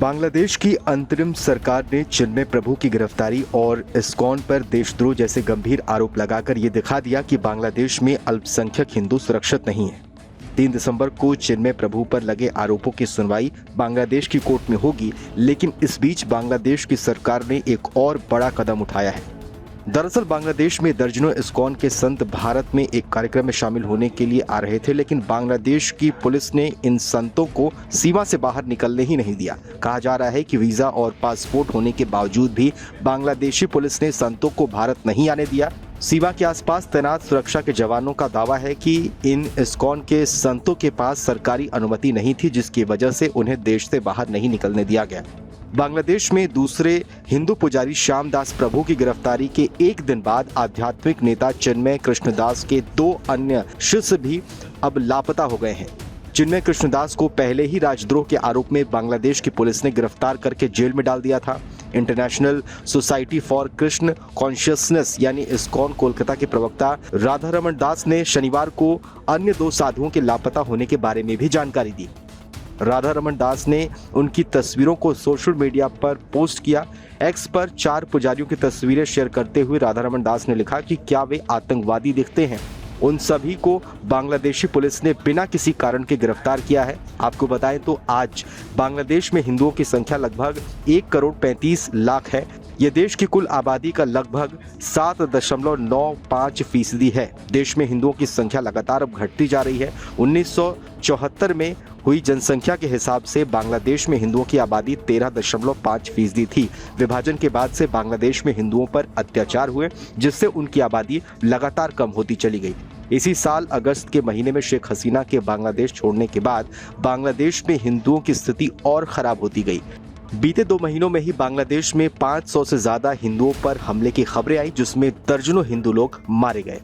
बांग्लादेश की अंतरिम सरकार ने चिन्मय प्रभु की गिरफ्तारी और इस्कॉन पर देशद्रोह जैसे गंभीर आरोप लगाकर ये दिखा दिया कि बांग्लादेश में अल्पसंख्यक हिंदू सुरक्षित नहीं है। 3 दिसंबर को चिन्मय प्रभु पर लगे आरोपों की सुनवाई बांग्लादेश की कोर्ट में होगी, लेकिन इस बीच बांग्लादेश की सरकार ने एक और बड़ा कदम उठाया है। दरअसल बांग्लादेश में दर्जनों इस्कॉन के संत भारत में एक कार्यक्रम में शामिल होने के लिए आ रहे थे, लेकिन बांग्लादेश की पुलिस ने इन संतों को सीमा से बाहर निकलने ही नहीं दिया। कहा जा रहा है कि वीजा और पासपोर्ट होने के बावजूद भी बांग्लादेशी पुलिस ने संतों को भारत नहीं आने दिया। सीमा के आसपास तैनात सुरक्षा के जवानों का दावा है कि इन इस्कॉन के संतों के पास सरकारी अनुमति नहीं थी, जिसकी वजह से उन्हें देश से बाहर नहीं निकलने दिया गया। बांग्लादेश में दूसरे हिंदू पुजारी श्यामदास प्रभु की गिरफ्तारी के एक दिन बाद आध्यात्मिक नेता चिन्मय कृष्णदास के 2 अन्य शिष्य भी अब लापता हो गए हैं। चिन्मय कृष्णदास को पहले ही राजद्रोह के आरोप में बांग्लादेश की पुलिस ने गिरफ्तार करके जेल में डाल दिया था। International society for Krishna consciousness यानी इस्कॉन कोलकाता के प्रवक्ता राधारमण दास ने शनिवार को अन्य 2 साधुओं के लापता होने के बारे में भी जानकारी दी। राधारमण दास ने उनकी तस्वीरों को सोशल मीडिया पर पोस्ट किया। एक्स पर 4 पुजारियों की तस्वीरें शेयर करते हुए राधारमण दास ने लिखा कि क्या वे आतंकवादी दिखते हैं। उन सभी को बांग्लादेशी पुलिस ने बिना किसी कारण के गिरफ्तार किया है। आपको बताएं तो आज बांग्लादेश में हिंदुओं की संख्या लगभग 1,35,00,000 है। यह देश की कुल आबादी का लगभग 7.95% है। देश में हिंदुओं की संख्या लगातार अब घटती जा रही है। 1974 में हुई जनसंख्या के हिसाब से बांग्लादेश में हिंदुओं की आबादी 13.5% थी। विभाजन के बाद से बांग्लादेश में हिंदुओं पर अत्याचार हुए, जिससे उनकी आबादी लगातार कम होती चली गई। इसी साल अगस्त के महीने में शेख हसीना के बांग्लादेश छोड़ने के बाद बांग्लादेश में हिंदुओं की स्थिति और खराब होती गई। बीते 2 महीनों में ही बांग्लादेश में 500 से ज्यादा हिंदुओं पर हमले की खबरें आई, जिसमें दर्जनों हिंदू लोग मारे गए।